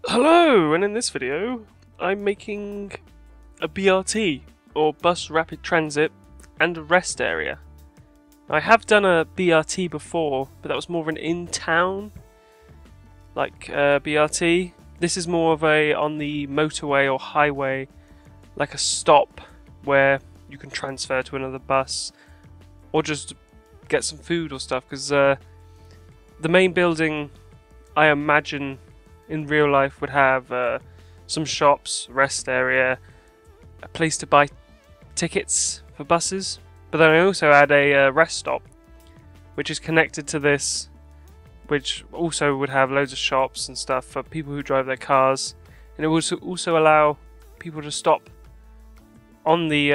Hello, and in this video I'm making a BRT, or Bus Rapid Transit, and a rest area. I have done a BRT before, but that was more of an in-town BRT. This is more of a on the motorway or highway, like a stop where you can transfer to another bus or just get some food or stuff, because the main building, I imagine, in real life would have some shops, rest area, a place to buy tickets for buses, but then I also had a rest stop which is connected to this, which also would have loads of shops and stuff for people who drive their cars, and it would also allow people to stop on the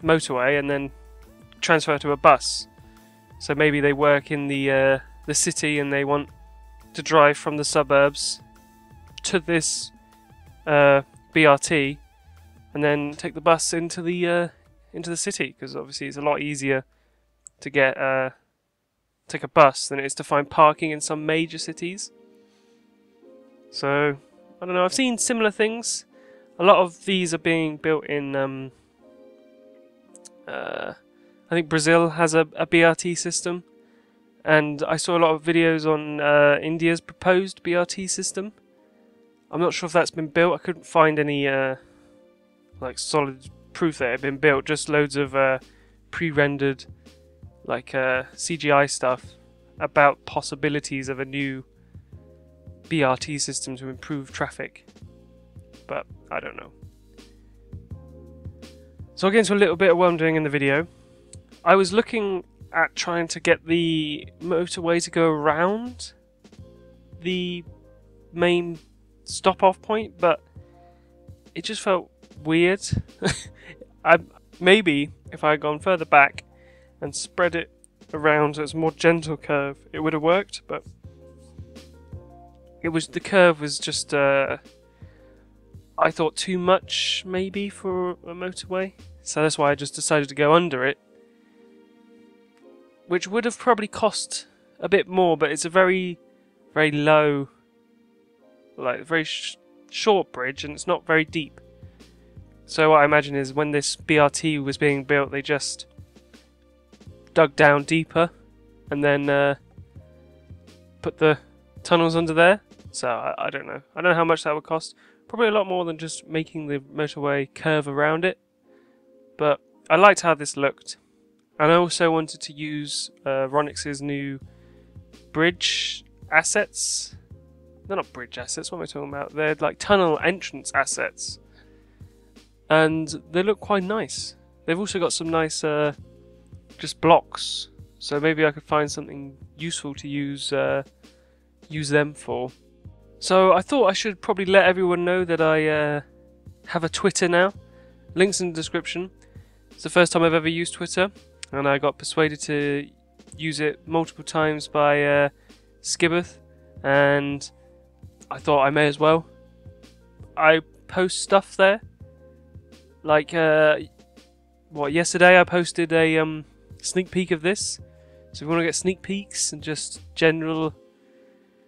motorway and then transfer to a bus. So maybe they work in the city and they want to drive from the suburbs to this BRT and then take the bus into the city, because obviously it's a lot easier to get take a bus than it is to find parking in some major cities. So I don't know, I've seen similar things. A lot of these are being built in I think Brazil has a BRT system, and I saw a lot of videos on India's proposed BRT system. I'm not sure if that's been built. I couldn't find any solid proof that it had been built. Just loads of pre-rendered CGI stuff about possibilities of a new BRT system to improve traffic. But I don't know. So I'll get into a little bit of what I'm doing in the video. I was looking at trying to get the motorway to go around the main stop-off point, but it just felt weird. Maybe if I had gone further back and spread it around so it's a more gentle curve, it would have worked, but the curve was just I thought too much maybe for a motorway, so that's why I just decided to go under it, which would have probably cost a bit more, but it's a very, very low, very short bridge, and it's not very deep. So what I imagine is when this BRT was being built, they just dug down deeper and then put the tunnels under there. So I don't know. I don't know how much that would cost. Probably a lot more than just making the motorway curve around it. But I liked how this looked. And I also wanted to use Ronix's new bridge assets. They're not bridge assets, what am I talking about? They're like tunnel entrance assets. And they look quite nice. They've also got some nice just blocks. So maybe I could find something useful to use them for. So I thought I should probably let everyone know that I have a Twitter now. Links in the description. It's the first time I've ever used Twitter, and I got persuaded to use it multiple times by Skibbeth, and I thought I may as well. I post stuff there. Yesterday I posted a sneak peek of this. So if you want to get sneak peeks and just general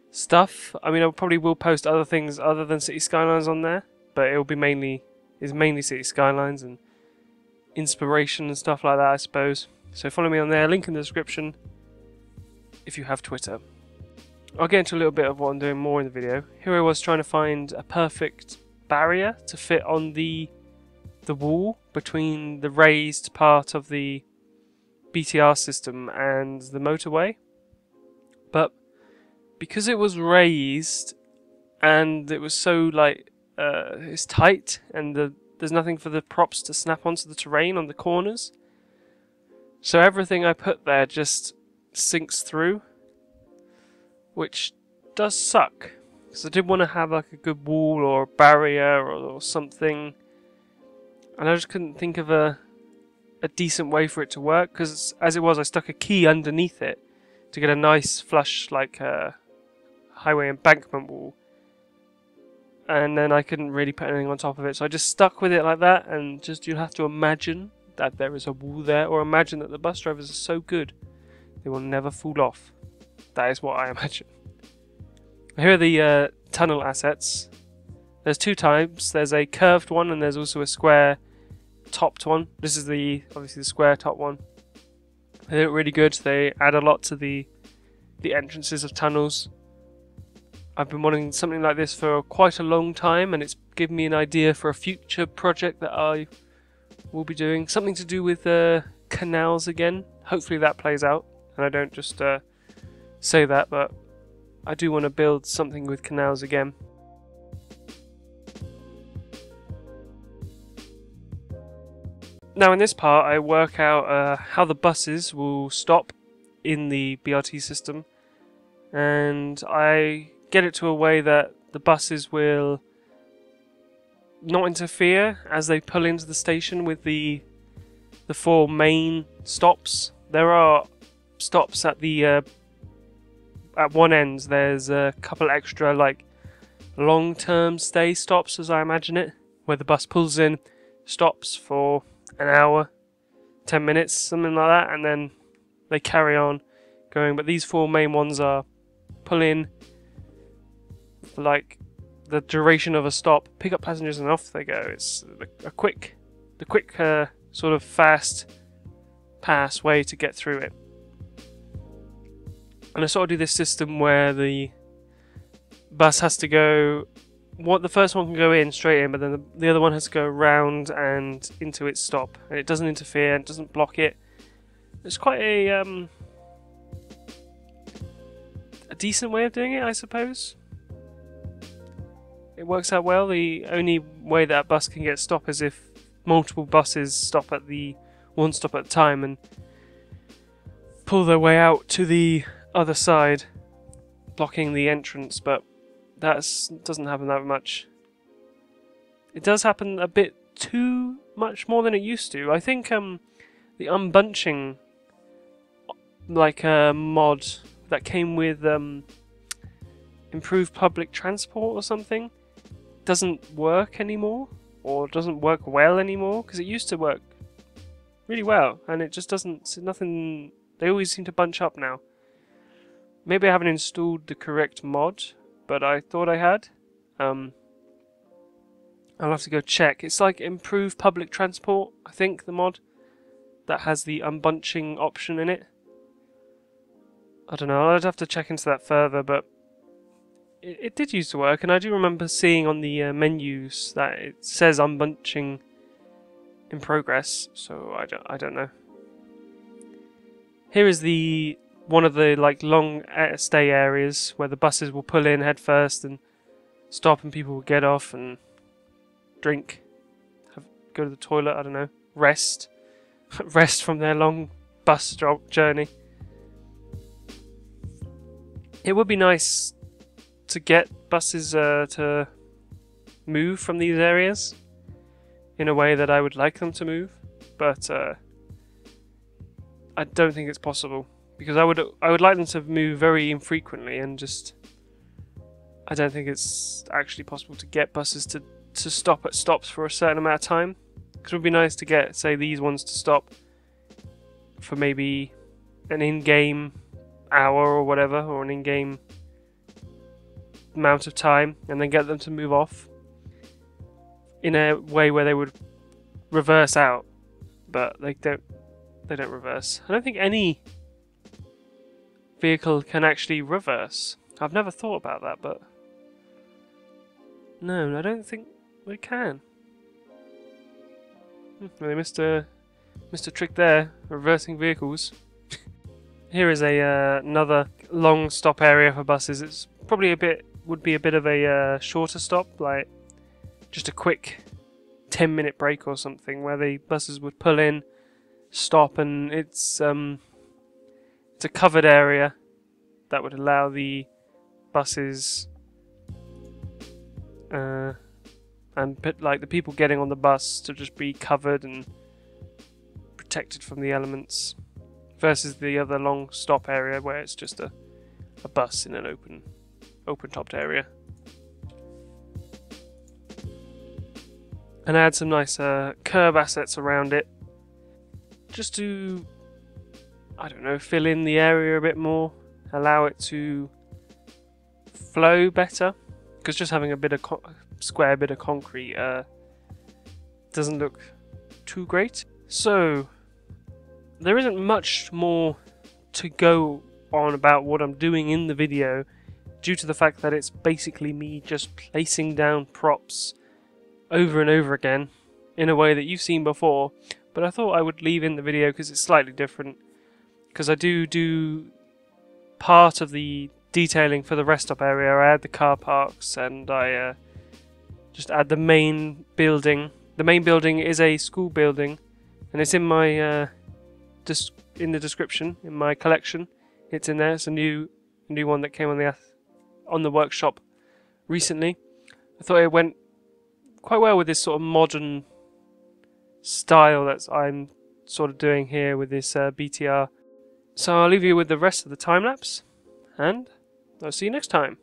stuff, I mean, I probably will post other things other than City Skylines on there, but it will be mainly City Skylines and inspiration and stuff like that, I suppose. So follow me on there, link in the description if you have Twitter. I'll get into a little bit of what I'm doing more in the video. Here I was trying to find a perfect barrier to fit on the wall between the raised part of the BTR system and the motorway. But because it was raised and it was so it's tight and there's nothing for the props to snap onto the terrain on the corners, so everything I put there just sinks through, which does suck, because I did want to have a good wall or a barrier or something, and I just couldn't think of a decent way for it to work, because as it was I stuck a key underneath it to get a nice flush highway embankment wall, and then I couldn't really put anything on top of it, so I just stuck with it like that, and just you'll have to imagine that there is a wall there, or imagine that the bus drivers are so good they will never fall off. That is what I imagine. Here are the tunnel assets. There's two types. There's a curved one and there's also a square topped one. This is obviously the square top one. They look really good. They add a lot to the entrances of tunnels. I've been wanting something like this for quite a long time, and it's given me an idea for a future project that I will be doing. Something to do with canals again. Hopefully that plays out, and I don't just say that, but I do want to build something with canals again. Now in this part I work out how the buses will stop in the BRT system, and I get it to a way that the buses will not interfere as they pull into the station with the four main stops. There are stops at at one end. There's a couple extra like long-term stay stops, as I imagine it, where the bus pulls in, stops for an hour, 10 minutes, something like that, and then they carry on going. But these four main ones are pull in for like the duration of a stop, pick up passengers, and off they go. It's the quick sort of fast pass way to get through it. And I sort of do this system where the bus has to go. The first one can go in straight in, but then the other one has to go around and into its stop, and it doesn't interfere, it doesn't block it. It's quite a decent way of doing it, I suppose. It works out well. The only way that a bus can get stopped is if multiple buses stop at the one stop at a time and pull their way out to the other side, blocking the entrance, but that doesn't happen that much. It does happen a bit too much more than it used to. I think the unbunching, like a mod that came with improved public transport or something, doesn't work anymore, or doesn't work well anymore, because it used to work really well, and it just doesn't. Nothing. They always seem to bunch up now. Maybe I haven't installed the correct mod, but I thought I had. I'll have to go check. It's like improved public transport, I think, the mod that has the unbunching option in it. I don't know, I'd have to check into that further, but it did used to work, and I do remember seeing on the menus that it says unbunching in progress, so I don't know. Here is one of the like long stay areas where the buses will pull in head first and stop, and people will get off and drink, go to the toilet, I don't know, rest from their long bus journey. It would be nice to get buses to move from these areas in a way that I would like them to move, but I don't think it's possible, because I would like them to move very infrequently, and just I don't think it's actually possible to get buses to stop at stops for a certain amount of time. Because it would be nice to get, say, these ones to stop for maybe an in-game hour or whatever, or an in-game amount of time, and then get them to move off in a way where they would reverse out, but they don't reverse. I don't think any vehicle can actually reverse. I've never thought about that, but no, I don't think they can. Well, they missed a trick there, reversing vehicles. Here is another long stop area for buses. It's probably would be a bit of a shorter stop, like just a quick 10-minute break or something, where the buses would pull in, stop, and it's a covered area that would allow the buses and like the people getting on the bus to just be covered and protected from the elements, versus the other long stop area where it's just a bus in an open topped area. And I had some nice curb assets around it, just to, I don't know, fill in the area a bit more, allow it to flow better, because just having a bit of square bit of concrete doesn't look too great. So there isn't much more to go on about what I'm doing in the video, due to the fact that it's basically me just placing down props over and over again in a way that you've seen before. But I thought I would leave in the video because it's slightly different, because I do part of the detailing for the rest stop area. I add the car parks, and I just add the main building. The main building is a school building, and it's in my in the description in my collection. It's in there. It's a new one that came on the workshop recently. I thought it went quite well with this sort of modern style that I'm sort of doing here with this BTR. So I'll leave you with the rest of the time lapse, and I'll see you next time.